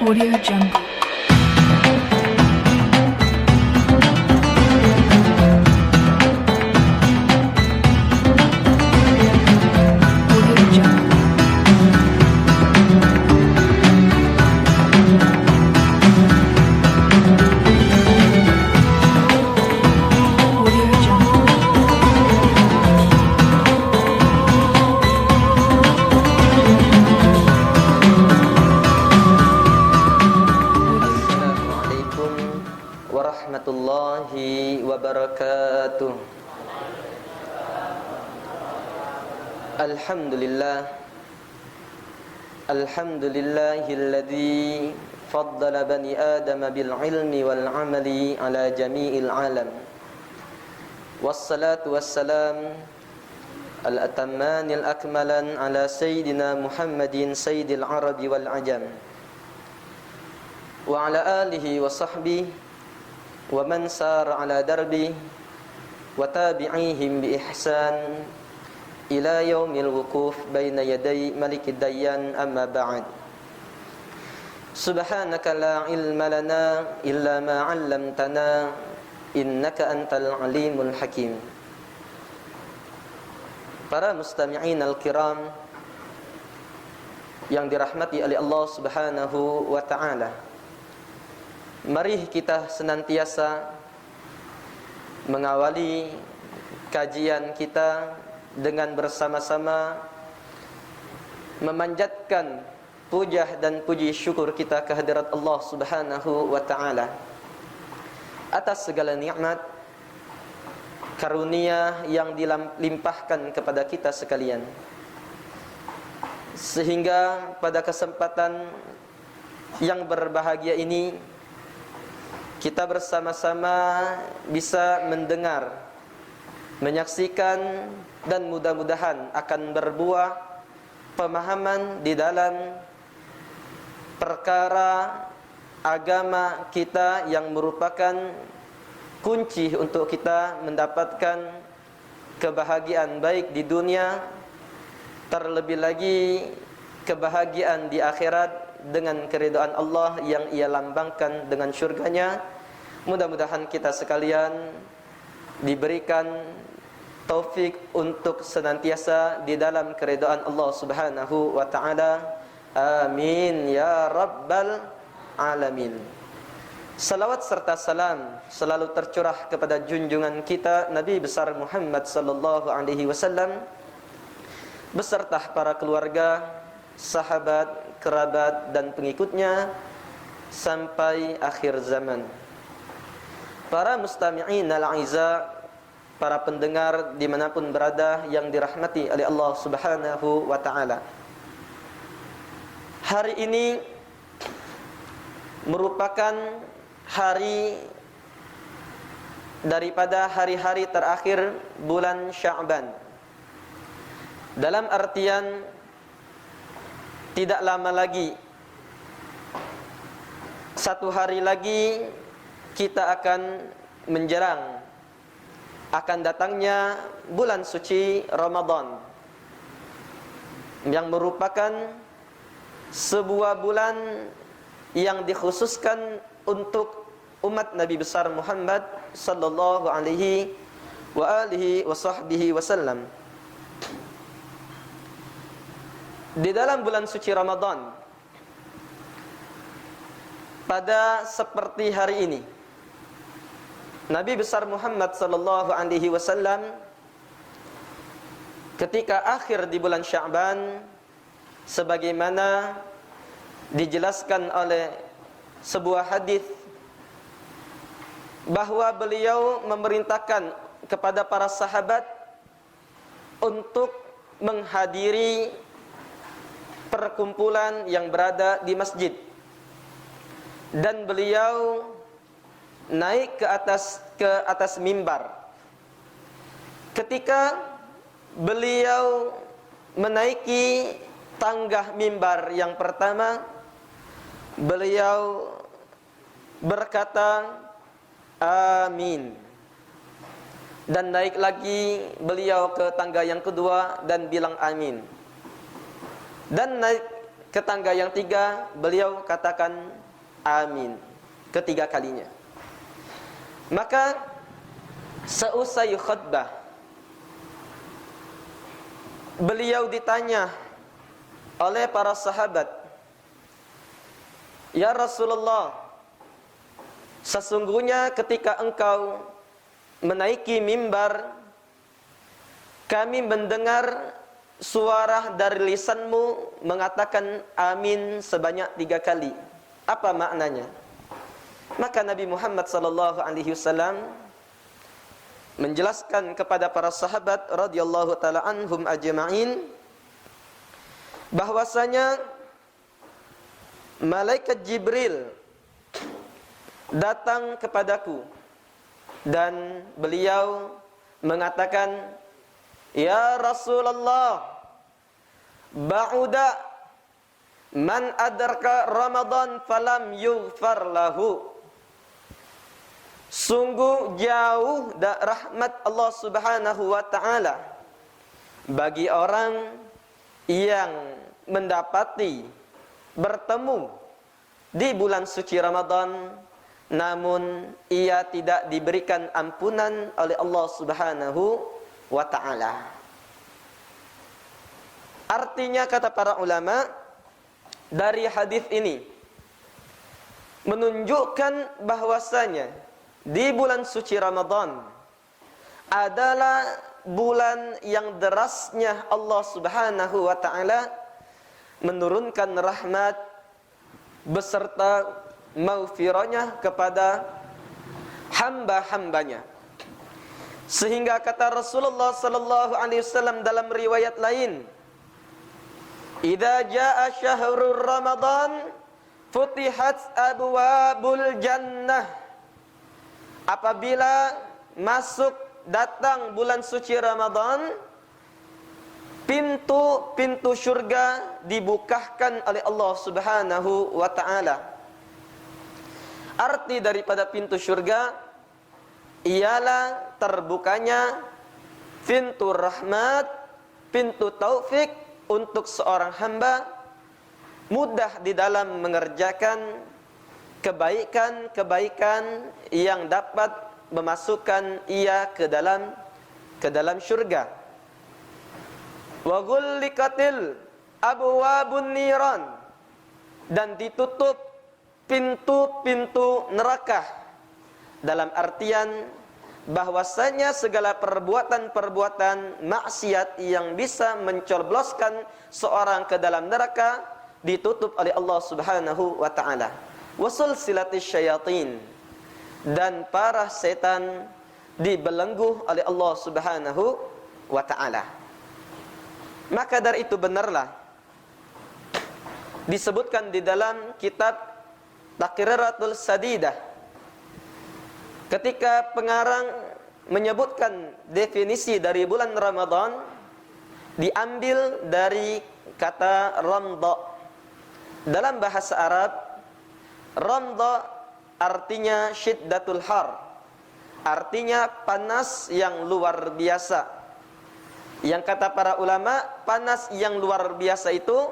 Audio Jungle. Audio Jungle. Audio Jungle. Assalamualaikum warahmatullahi wabarakatuh. Alhamdulillahilladzi faddala bani Adam bil ilmi wal amali ala jami'il alam. Wassalatu wassalam al-atammanil akmalan ala sayyidina Muhammadin sayyidil arabi wal ajam wa ala alihi wa sahbihi wa man sara ala darbi wa tabi'ihim bi ihsan ila yaumil wuquf baina yaday malikid dayyan, amma ba'd. Subhanaka la ilma lana illa ma 'allamtana innaka antal alimul hakim. Para mustami'in al-kiram yang dirahmati oleh Allah Subhanahu wa ta'ala, mari kita senantiasa mengawali kajian kita dengan bersama-sama memanjatkan puja dan puji syukur kita kehadirat Allah Subhanahu wa ta'ala atas segala nikmat karunia yang dilimpahkan kepada kita sekalian, sehingga pada kesempatan yang berbahagia ini kita bersama-sama bisa mendengar, menyaksikan, dan mudah-mudahan akan berbuah pemahaman di dalam perkara agama kita yang merupakan kunci untuk kita mendapatkan kebahagiaan baik di dunia, terlebih lagi kebahagiaan di akhirat dengan keridhaan Allah yang Ia lambangkan dengan syurganya. Mudah-mudahan kita sekalian diberikan taufik untuk senantiasa di dalam keridhaan Allah Subhanahu wa ta'ala. Amin ya rabbal alamin. Salawat serta salam selalu tercurah kepada junjungan kita Nabi besar Muhammad sallallahu alaihi wasallam beserta para keluarga, sahabat, kerabat, dan pengikutnya sampai akhir zaman. Para mustami'in al-aiza, para pendengar dimanapun berada yang dirahmati oleh Allah Subhanahu wa ta'ala, hari ini merupakan hari daripada hari-hari terakhir bulan Sya'ban. Dalam artian tidak lama lagi, satu hari lagi kita akan menjelang akan datangnya bulan suci Ramadan, yang merupakan sebuah bulan yang dikhususkan untuk umat Nabi besar Muhammad sallallahu alaihi wa alihi wa sahbihi wasallam. Di dalam bulan suci Ramadan, pada seperti hari ini, Nabi besar Muhammad sallallahu alaihi wasallam ketika akhir di bulan Sya'ban, sebagaimana dijelaskan oleh sebuah hadis bahwa beliau memerintahkan kepada para sahabat untuk menghadiri perkumpulan yang berada di masjid, dan beliau naik ke atas mimbar. Ketika beliau menaiki tangga mimbar yang pertama, beliau berkata amin, dan naik lagi beliau ke tangga yang kedua dan bilang amin, dan naik ke tangga yang 3, beliau katakan amin ketiga kalinya. Maka seusai khutbah, beliau ditanya oleh para sahabat, "Ya Rasulullah, sesungguhnya ketika engkau menaiki mimbar, kami mendengar suara dari lisanmu mengatakan amin sebanyak 3 kali. Apa maknanya?" Maka Nabi Muhammad sallallahu alaihi wasallam menjelaskan kepada para sahabat radhiyallahu taala anhum ajma'in bahwasanya malaikat Jibril datang kepadaku dan beliau mengatakan, "Ya Rasulullah, ba'uda man adraka Ramadan falam yughfar lahu." Sungguh jauh rahmat Allah Subhanahu wa taala bagi orang yang mendapati bertemu di bulan suci Ramadan namun ia tidak diberikan ampunan oleh Allah Subhanahu wa taala. Artinya kata para ulama dari hadis ini menunjukkan bahwasanya di bulan suci Ramadan adalah bulan yang derasnya Allah Subhanahu wa taala menurunkan rahmat beserta maghfirahnya kepada hamba-hambanya. Sehingga kata Rasulullah sallallahu alaihi wasallam dalam riwayat lain, "Idza jaa syahrul Ramadan futihat abwabul jannah." Apabila datang bulan suci Ramadan, pintu-pintu syurga dibukakan oleh Allah Subhanahu wa taala. Arti daripada pintu syurga ialah terbukanya pintu rahmat, pintu taufik untuk seorang hamba mudah di dalam mengerjakan kebaikan-kebaikan yang dapat memasukkan ia ke dalam syurga. Wa ghulliqatil abwabun niran, dan ditutup pintu-pintu neraka, dalam artian bahwasanya segala perbuatan-perbuatan maksiat yang bisa mencobloskan seorang ke dalam neraka ditutup oleh Allah Subhanahu wa taala. Wasul silatis syayatin, dan para setan dibelenggu oleh Allah Subhanahu wa taala. Maka dari itu benarlah disebutkan di dalam kitab Taqriratul Sadidah ketika pengarang menyebutkan definisi dari bulan Ramadan, diambil dari kata ramda. Dalam bahasa Arab, ramda artinya syiddatul har, artinya panas yang luar biasa. Yang kata para ulama, panas yang luar biasa itu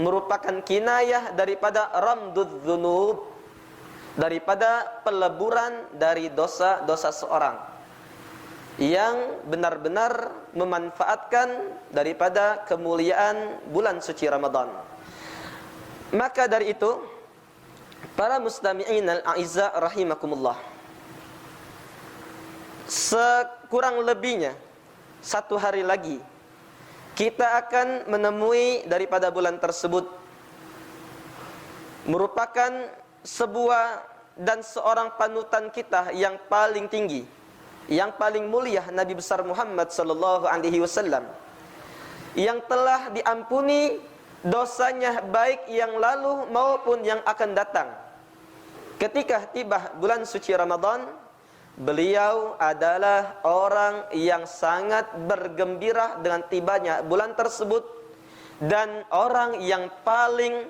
merupakan kinayah daripada ramdudz dzunub, daripada peleburan dari dosa-dosa seorang yang benar-benar memanfaatkan daripada kemuliaan bulan suci Ramadan. Maka dari itu, para mustami'in al-a'izza rahimakumullah, sekurang lebihnya 1 hari lagi kita akan menemui daripada bulan tersebut merupakan sebuah dan seorang panutan kita yang paling tinggi, yang paling mulia, Nabi besar Muhammad sallallahu alaihi wasallam, yang telah diampuni dosanya baik yang lalu maupun yang akan datang. Ketika tiba bulan suci Ramadan, beliau adalah orang yang sangat bergembira dengan tibanya bulan tersebut, dan orang yang paling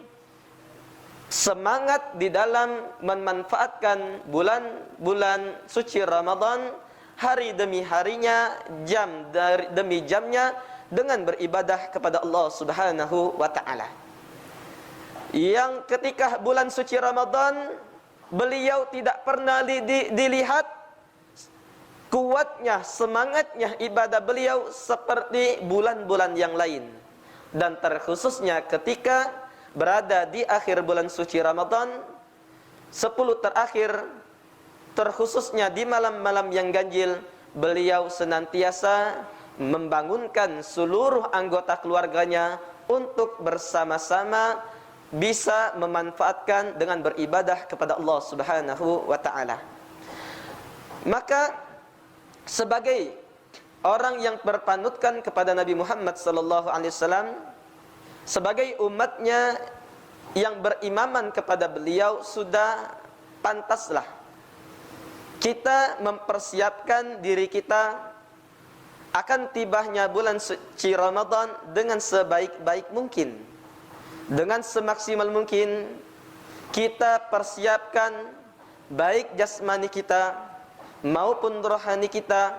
semangat di dalam memanfaatkan bulan suci Ramadan, hari demi harinya, jam demi jamnya, dengan beribadah kepada Allah Subhanahu wa taala. yang ketika bulan suci Ramadan beliau tidak pernah dilihat kuatnya, semangatnya ibadah beliau seperti bulan-bulan yang lain. Dan terkhususnya ketika berada di akhir bulan suci Ramadan, 10 terakhir, terkhususnya di malam-malam yang ganjil, beliau senantiasa membangunkan seluruh anggota keluarganya untuk bersama-sama bisa memanfaatkan dengan beribadah kepada Allah Subhanahu wa taala. Maka sebagai orang yang berpanutkan kepada Nabi Muhammad sallallahu alaihi wasallam, sebagai umatnya yang berimaman kepada beliau, sudah pantaslah kita mempersiapkan diri kita akan tibanya bulan suci Ramadan dengan sebaik-baik mungkin. Dengan semaksimal mungkin kita persiapkan baik jasmani kita maupun rohani kita,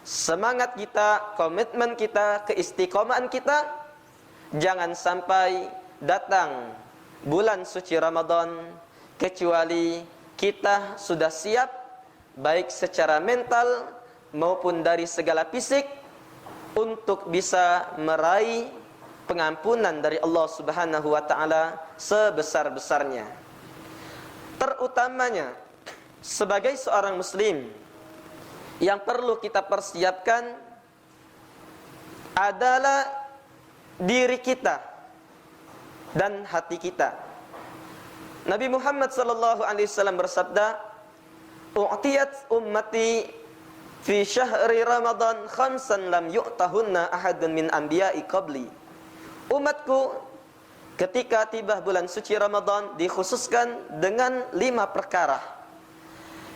semangat kita, komitmen kita, keistiqomahan kita. Jangan sampai datang bulan suci Ramadan kecuali kita sudah siap baik secara mental maupun dari segala fisik untuk bisa meraih pengampunan dari Allah Subhanahu wa taala sebesar-besarnya. Terutamanya sebagai seorang muslim yang perlu kita persiapkan adalah diri kita dan hati kita. Nabi Muhammad sallallahu alaihi wasallam bersabda, "U'tiyat ummati fi syahri Ramadan khamsan lam yu'tahunna ahadun min anbiya'i qabli." Umatku ketika tiba bulan suci Ramadan dikhususkan dengan 5 perkara.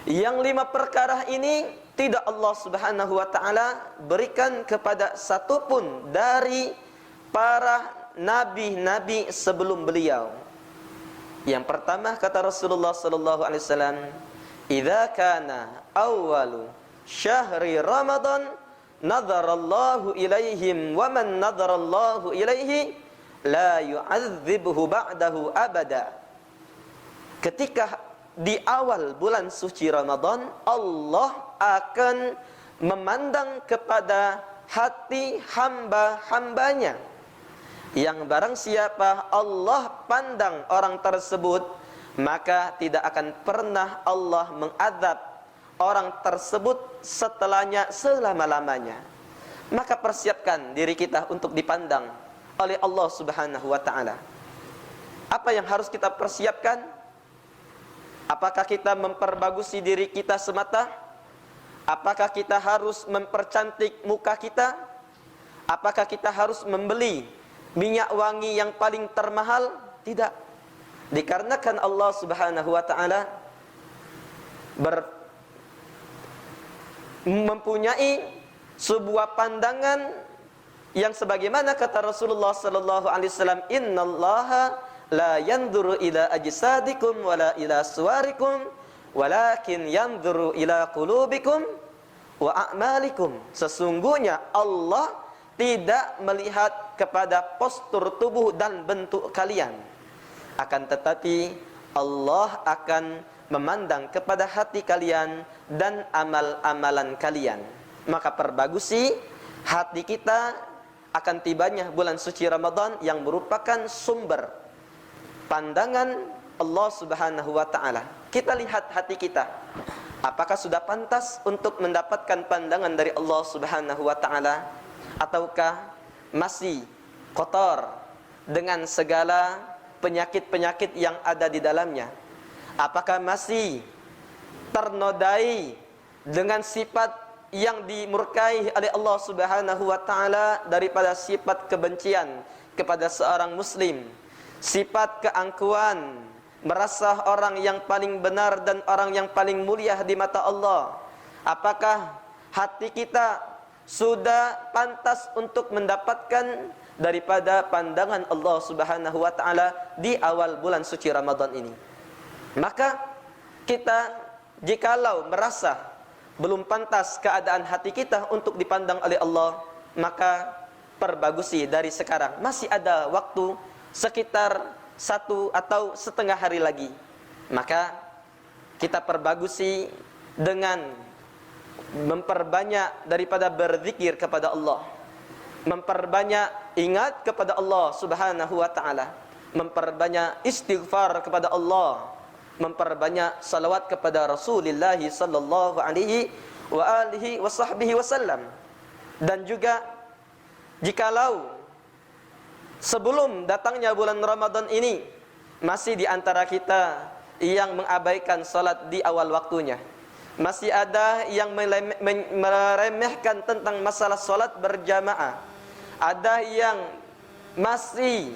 Yang 5 perkara ini tidak Allah Subhanahu wa taala berikan kepada satupun dari para nabi-nabi sebelum beliau. Yang pertama kata Rasulullah sallallahu alaihi wasallam, "Idza kana awwalu syahri Ramadan nadarallahu ilaihim wa man nadarallahu ilaihi la yu'adzibuhu ba'dahu abada." Ketika di awal bulan suci Ramadan, Allah akan memandang kepada hati hamba-hambanya. Yang barang siapa Allah pandang orang tersebut, maka tidak akan pernah Allah mengadab orang tersebut setelahnya selama-lamanya. Maka persiapkan diri kita untuk dipandang oleh Allah Subhanahu wa taala. Apa yang harus kita persiapkan? Apakah kita memperbagusi diri kita semata? Apakah kita harus mempercantik muka kita? Apakah kita harus membeli minyak wangi yang paling termahal? Tidak. Dikarenakan Allah Subhanahu wa taala mempunyai sebuah pandangan yang sebagaimana kata Rasulullah sallallahu alaihi wasallam, "Innallaha la yanzuru ila ajsadikum wala ila suwarikum walakin yanzuru ila qulubikum wa a'malikum." Sesungguhnya Allah tidak melihat kepada postur tubuh dan bentuk kalian, akan tetapi Allah akan memandang kepada hati kalian dan amal-amalan kalian. Maka perbagusi hati kita akan tibanya bulan suci Ramadan yang merupakan sumber pandangan Allah Subhanahu wa taala. Kita lihat hati kita, apakah sudah pantas untuk mendapatkan pandangan dari Allah Subhanahu wa taala, ataukah masih kotor dengan segala penyakit-penyakit yang ada di dalamnya? Apakah masih ternodai dengan sifat yang dimurkai oleh Allah Subhanahu wa taala daripada sifat kebencian kepada seorang muslim, sifat keangkuhan, merasa orang yang paling benar dan orang yang paling mulia di mata Allah? Apakah hati kita sudah pantas untuk mendapatkan daripada pandangan Allah Subhanahu wa taala di awal bulan suci Ramadan ini? Maka kita jikalau merasa belum pantas keadaan hati kita untuk dipandang oleh Allah, maka perbagusi dari sekarang. Masih ada waktu sekitar 1 atau setengah hari lagi. Maka kita perbagusi dengan memperbanyak daripada berzikir kepada Allah, memperbanyak ingat kepada Allah Subhanahu wa taala, memperbanyak istighfar kepada Allah, memperbanyak salawat kepada Rasulullah sallallahu alaihi wa alihi wa sahbihi wasallam. Dan juga jikalau sebelum datangnya bulan Ramadan ini masih di antara kita yang mengabaikan salat di awal waktunya, masih ada yang meremehkan tentang masalah salat berjamaah, ada yang masih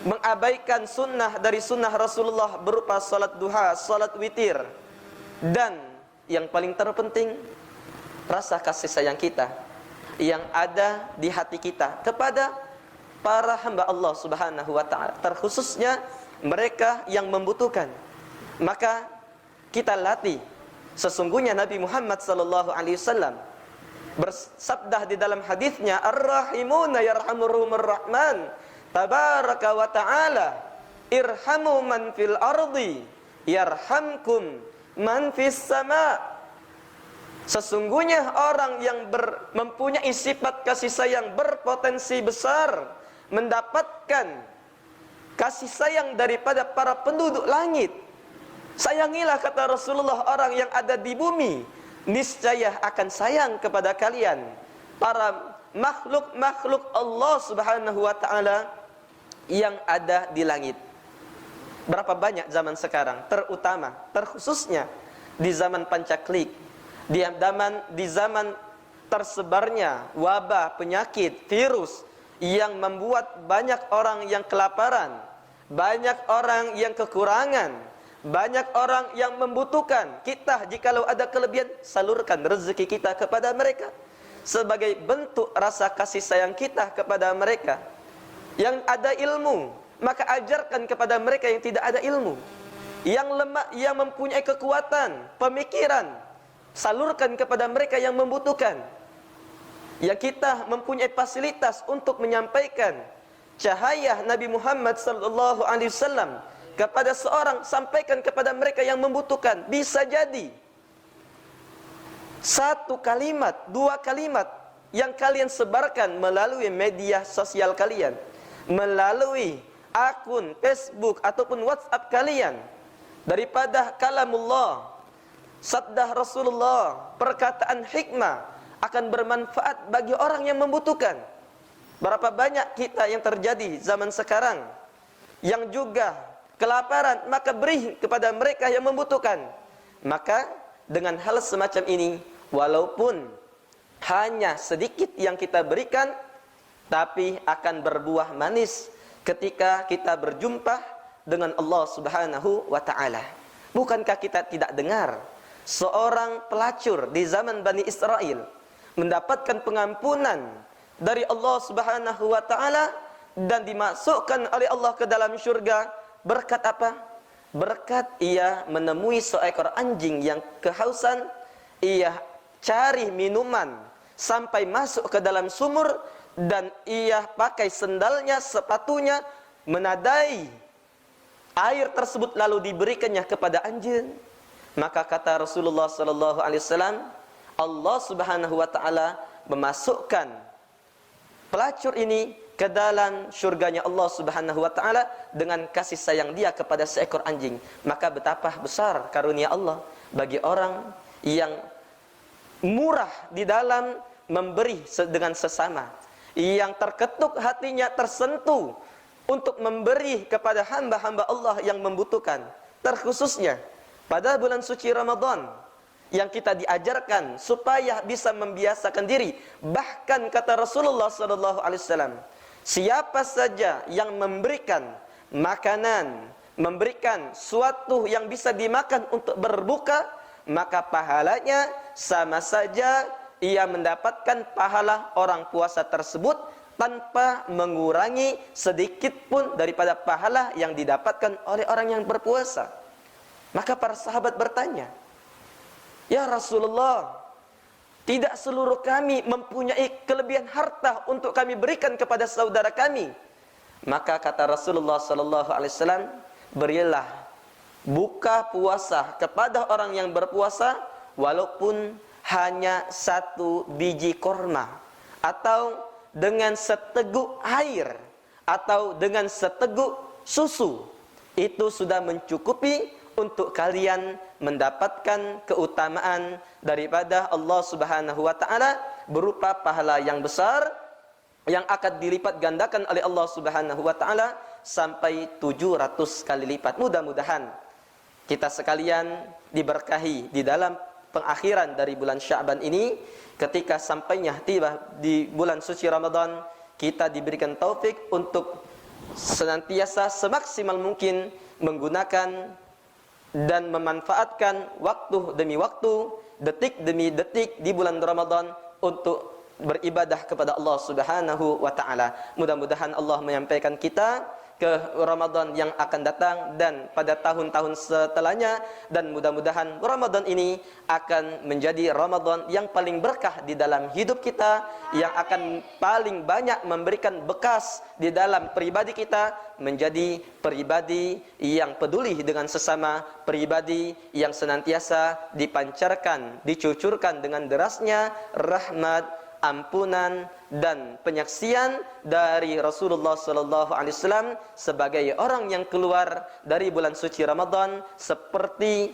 mengabaikan sunnah dari sunnah Rasulullah berupa salat duha, salat witir, dan yang paling terpenting rasa kasih sayang kita yang ada di hati kita kepada para hamba Allah Subhanahu wa taala, terkhususnya mereka yang membutuhkan. Maka kita latih. Sesungguhnya Nabi Muhammad sallallahu alaihi wasallam bersabda di dalam hadisnya, "Ar-rahimuna yarhamurhumur rahman, tabaraka wa ta'ala, irhamu man fil ardi, yarhamkum man fis sama." Sesungguhnya orang yang mempunyai sifat kasih sayang berpotensi besar mendapatkan kasih sayang daripada para penduduk langit. Sayangilah, kata Rasulullah, orang yang ada di bumi, niscaya akan sayang kepada kalian, para makhluk-makhluk Allah Subhanahu wa taala yang ada di langit. Berapa banyak zaman sekarang, terkhususnya di zaman pancaklik, di zaman tersebarnya wabah, penyakit, virus yang membuat banyak orang yang kelaparan, banyak orang yang kekurangan, banyak orang yang membutuhkan. Kita jikalau ada kelebihan, salurkan rezeki kita kepada mereka sebagai bentuk rasa kasih sayang kita kepada mereka. Yang ada ilmu, maka ajarkan kepada mereka yang tidak ada ilmu. Yang lemah, yang mempunyai kekuatan pemikiran, salurkan kepada mereka yang membutuhkan. Yang kita mempunyai fasilitas untuk menyampaikan cahaya Nabi Muhammad sallallahu alaihi wasallam kepada seorang, sampaikan kepada mereka yang membutuhkan. Bisa jadi 1 kalimat, 2 kalimat yang kalian sebarkan melalui media sosial kalian, melalui akun Facebook ataupun WhatsApp kalian, daripada kalamullah, sabda Rasulullah, perkataan hikmah, akan bermanfaat bagi orang yang membutuhkan. Berapa banyak kita yang terjadi zaman sekarang yang juga kelaparan, maka beri kepada mereka yang membutuhkan. Maka dengan hal semacam ini, walaupun hanya sedikit yang kita berikan, tapi akan berbuah manis ketika kita berjumpa dengan Allah Subhanahu wa taala. Bukankah kita tidak dengar seorang pelacur di zaman Bani Israel mendapatkan pengampunan dari Allah Subhanahu wa taala dan dimasukkan oleh Allah ke dalam syurga berkat apa? Berkat ia menemui seekor anjing yang kehausan, ia cari minuman sampai masuk ke dalam sumur dan ia pakai sendalnya, sepatunya menadai air tersebut lalu diberikannya kepada anjing. Maka kata Rasulullah sallallahu alaihi wasallam, Allah Subhanahu wa taala memasukkan pelacur ini ke dalam syurganya Allah Subhanahu wa taala dengan kasih sayang dia kepada seekor anjing. Maka betapa besar karunia Allah bagi orang yang murah di dalam memberi dengan sesama, yang terketuk hatinya, tersentuh untuk memberi kepada hamba-hamba Allah yang membutuhkan, terkhususnya pada bulan suci Ramadan, yang kita diajarkan supaya bisa membiasakan diri. Bahkan kata Rasulullah sallallahu alaihi wasallam, siapa saja yang memberikan makanan, memberikan suatu yang bisa dimakan untuk berbuka, maka pahalanya sama saja ia mendapatkan pahala orang puasa tersebut tanpa mengurangi sedikit pun daripada pahala yang didapatkan oleh orang yang berpuasa. Maka para sahabat bertanya, "Ya Rasulullah, tidak seluruh kami mempunyai kelebihan harta untuk kami berikan kepada saudara kami. Maka kata Rasulullah sallallahu alaihi wasallam, berilah buka puasa kepada orang yang berpuasa walaupun hanya 1 biji korma, atau dengan seteguk air, atau dengan seteguk susu. Itu sudah mencukupi untuk kalian mendapatkan keutamaan daripada Allah Subhanahu wa taala berupa pahala yang besar yang akan dilipat gandakan oleh Allah Subhanahu wa taala sampai 700 kali lipat. Mudah-mudahan kita sekalian diberkahi di dalam pengakhiran dari bulan Sya'ban ini, ketika sampainya tiba di bulan suci Ramadan, kita diberikan taufik untuk senantiasa semaksimal mungkin menggunakan dan memanfaatkan waktu demi waktu, detik demi detik di bulan Ramadan untuk beribadah kepada Allah Subhanahu wa taala. Mudah-mudahan Allah menyampaikan kita ke Ramadan yang akan datang dan pada tahun-tahun setelahnya, dan mudah-mudahan Ramadan ini akan menjadi Ramadan yang paling berkah di dalam hidup kita, yang akan paling banyak memberikan bekas di dalam pribadi kita, menjadi pribadi yang peduli dengan sesama, pribadi yang senantiasa dipancarkan, dicucurkan dengan derasnya rahmat, ampunan dan penyaksian dari Rasulullah sallallahu alaihi wasallam sebagai orang yang keluar dari bulan suci Ramadan seperti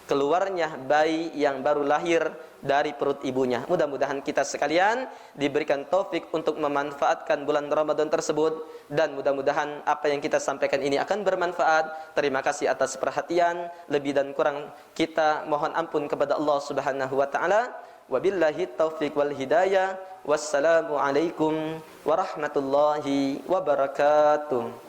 keluarnya bayi yang baru lahir dari perut ibunya. Mudah-mudahan kita sekalian diberikan taufik untuk memanfaatkan bulan Ramadan tersebut, dan mudah-mudahan apa yang kita sampaikan ini akan bermanfaat. Terima kasih atas perhatian. Lebih dan kurang kita mohon ampun kepada Allah Subhanahu wa taala. Wabillahi taufiq wal hidayah. Wassalamu alaikum warahmatullahi wabarakatuh.